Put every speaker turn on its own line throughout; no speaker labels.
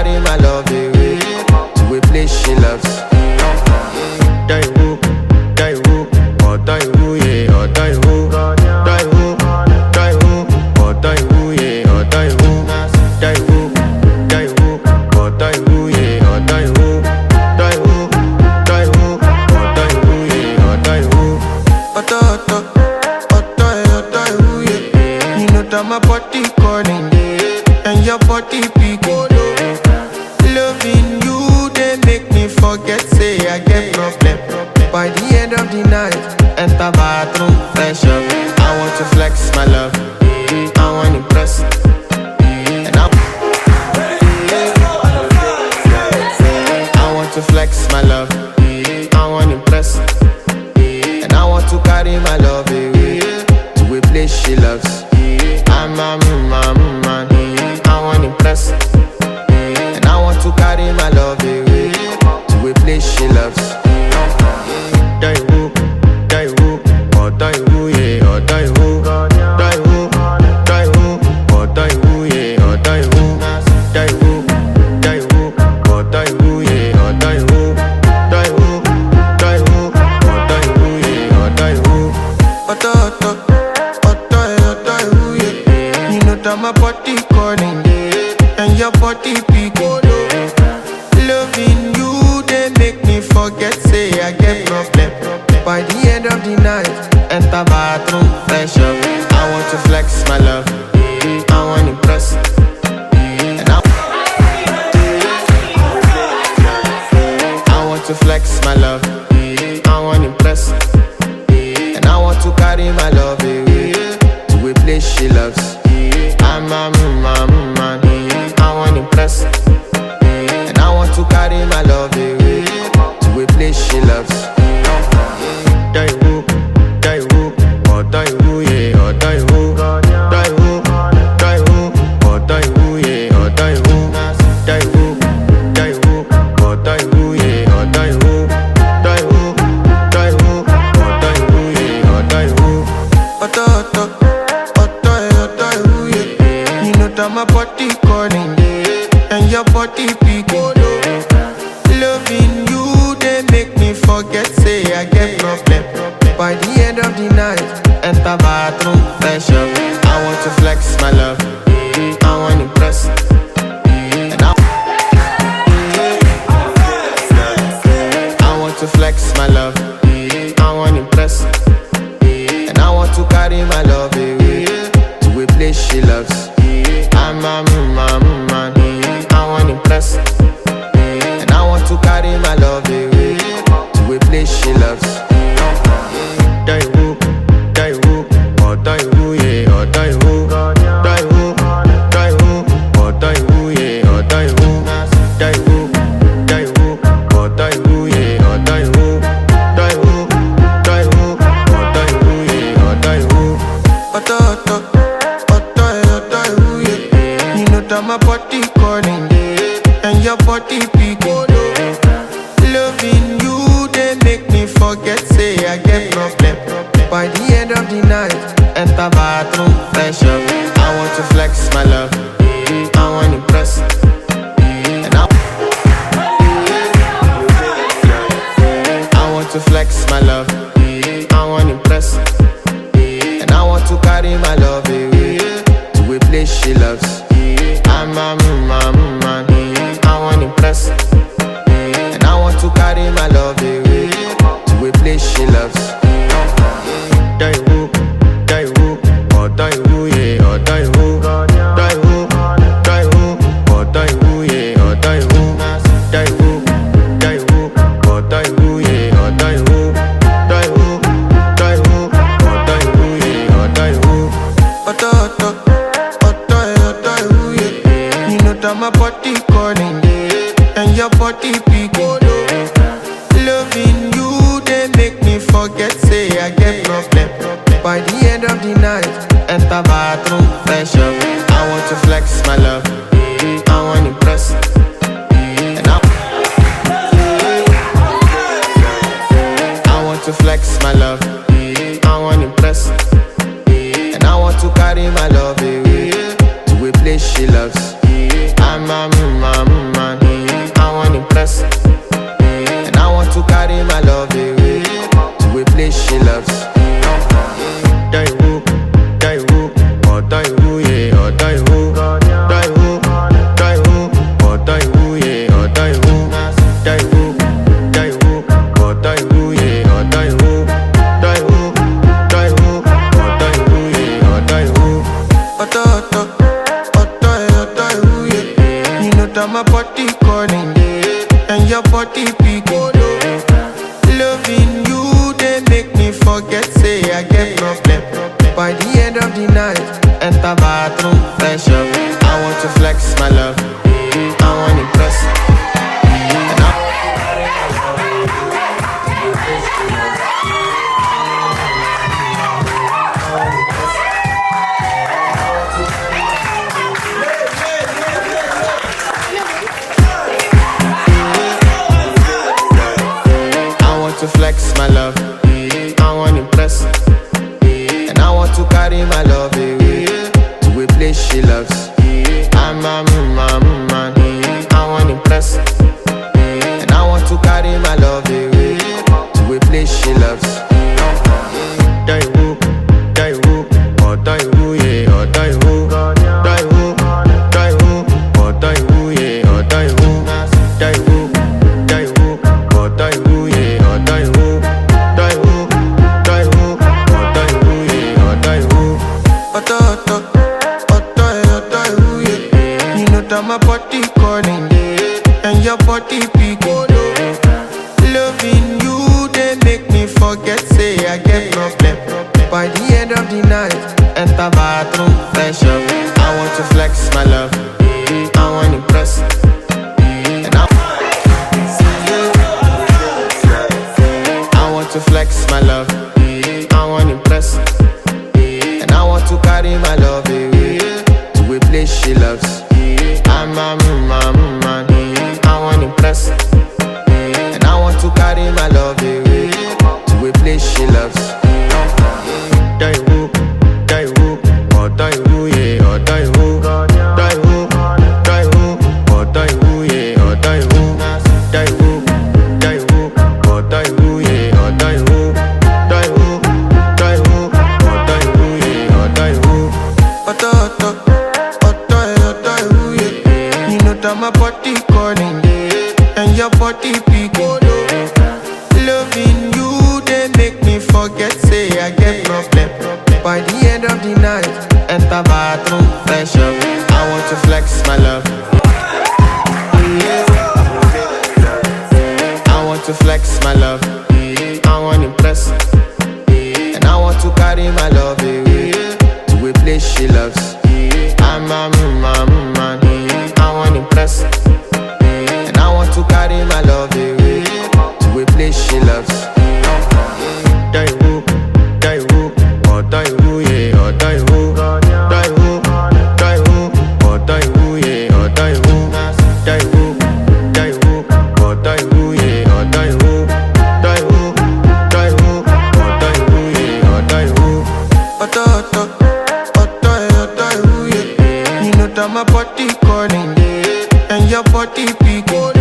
carry my love away to a place she loves. Daiwu, Daiwu, oh Daiwu, yeah, oh Daiwu, Daiwu, Daiwu, oh Daiwu, yeah, oh Daiwu, Daiwu, Daiwu, oh Daiwu, yeah, oh Daiwu, Daiwu, Daiwu, oh Daiwu, yeah, oh Daiwu. Oto, Daiwu, yeah. You know that my body calling, and your body picking. Loving you, they make me forget, say I get problem. By the end of the night, enter bathroom, fresh up. I want to flex my love, I want to impress. And I want to flex my love, I want to impress. And I want to carry my love away to a place she loves. I'm a man, I want to impress. And I want to carry my love away to a place she loves. Daiwu, Daiwu, oh Daiwu, yeah, oh Daiwu, Daiwu, Daiwu, oh Daiwu, yeah, oh Daiwu, Daiwu, Daiwu, oh Daiwu, yeah, oh Daiwu, Daiwu, Daiwu, oh Daiwu, yeah, oh Daiwu. Oto, Daiwu, yeah. You know that my body calling, and your body picking. Loving you, they make me forget, say I get problem. By the end of the night, enter bathroom, fresh up. I want to flex my love, I want to impress. And I want to flex my love, I want to impress. And I want to carry my love away to a place she loves. I'm a man, I want to impress. And I want to carry my love away to a place she loves. Daiwu, Daiwu, oh Daiwu, yeah, oh Daiwu, Daiwu, Daiwu, oh Daiwu, yeah, oh Daiwu, Daiwu, Daiwu, oh Daiwu, yeah, oh Daiwu, Daiwu, Daiwu, oh Daiwu, yeah, oh Daiwu. Oto, Daiwu, yeah. You know that my body calling, and your body picking. Loving you, they make me forget, say I get problem. By the end of the night, enter bathroom, fresh up. I want to flex my love, I want to impress. And I want to flex my love, I want to impress. And I want to carry my love away to a place she loves. I'm a man, I want to impress. And I want to carry my love away to a place she loves. Daiwu, Daiwu, oh Daiwu, yeah, oh Daiwu, Daiwu, Daiwu, oh Daiwu, yeah, oh Daiwu, Daiwu, Daiwu, oh Daiwu, yeah, oh Daiwu, Daiwu, Daiwu, oh Daiwu, yeah, oh Daiwu. Oto, Daiwu, yeah. You know that my body calling, and your body picking. Loving you, they make me forget, say I get problem. By the end of the night, enter bathroom, fresh up. I want to flex my love, I want to impress. And I want to flex my love, I want to impress. And I want to carry my love away to a place she loves. I'm a man, I want to impress. And I want to carry my love away to a place she loves. Daiwu, Daiwu, oh Daiwu, yeah, oh Daiwu, Daiwu, Daiwu, oh Daiwu, yeah, oh Daiwu, Daiwu, Daiwu, oh Daiwu, yeah, oh Daiwu, Daiwu, Daiwu, oh Daiwu, yeah, oh Daiwu. Oto, Daiwu, yeah. You know that my body calling, and your body picking. Loving you, they make me forget, say I get problem. By the end of the night, enter bathroom, fresh up. I want to flex my love, I want to impress. And I want to flex my love, I want to impress. And I want to carry my love away to a place she loves. I'm a that my body calling, and your body picking. Loving you, they make me forget, say I get problem. By the end of the night, enter bathroom, fresh up. I want to flex my love, I want to impress. And to flex my love, I want to impress. And I want to carry my love away to a place she loves. I'm a man, I want to impress. And I want to carry my love away to a place she loves. Die who, or die who, yeah, or die who. Die who, or die who, yeah, or die who. Die who, or die who, yeah. My body calling, and your body picking. Loving you, they make me forget, say I get problem. By the end of the night, enter bathroom, fresh up. I want to flex my love, I want to impress. And I want to flex my love, I want to impress. And I want to carry my love away to a place she loves. I'm a man, I want to impress. And I want to carry my love away to a place she loves. Die who, or die who, yeah, or die who. Die who, or die who, yeah, or die who. Die who, or die who, yeah, or die who. Die who, or die who, yeah, or die who. That my body calling, and your body picking. Loving you, they make me forget, say I get problem. By the end of the night, enter bathroom, fresh up. I want to flex my love, I want to flex my love, I want to impress. And I want to carry my love away to a place she loves. I'm a man, I want to impress. And I want to carry my love away to a place she loves. Die who, or die who, yeah, or die who. Die who, or die who, yeah, or die who. Die who, or die who, yeah, or die who. Die who, or die who, yeah, or die who. My body calling, and your body picking.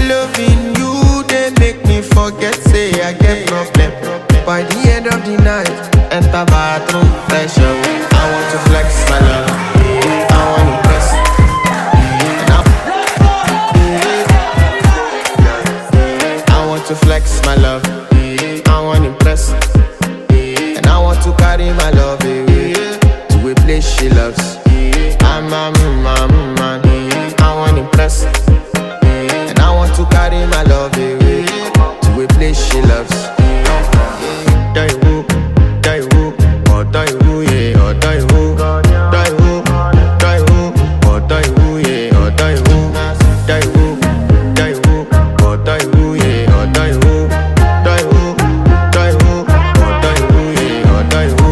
Loving you, they make me forget, say I get problem. By the end of the night, enter bathroom, fresh up. I want to flex my love, I want to impress. And I want to flex my love, I want to impress. And I want to carry my love away to a place she loves. I'm a man, I want to impress. And I want to carry my love away to a place she loves. Die who, or die who, yeah, or die who. Die who, or die who, yeah, or die who. Die who, or die who, yeah, or die who. Die who, or die who, yeah, or die who.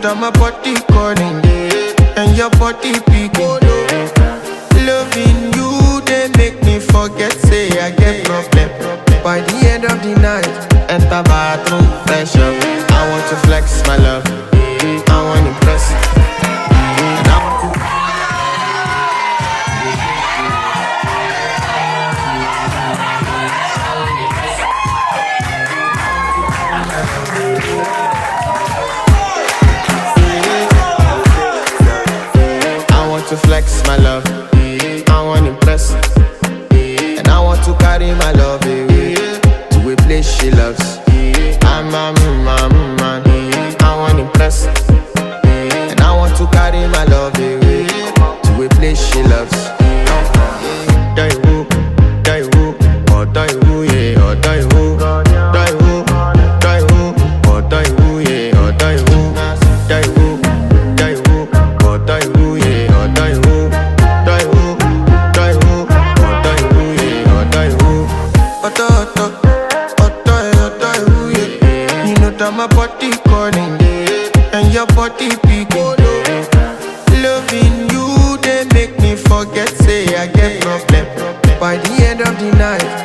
That my body calling, and your body picking. Loving you, they make me forget, say I get problem. By the end of the night, enter bathroom, fresh up. I want to flex my love, I want to impress. And I want to flex my love, I want to impress. And I want to carry my love away to a place she loves. I'm a man, I want to impress. And I want to carry carry my love away to a place she loves. Die who, or die who, yeah, or die who, die who, or die who, yeah, or die who, or die who, yeah, or die who, or die who, yeah, or die who. You know that my body calling, and your body picking. Loving you, they make me forget, say I get problem. By the end of the night,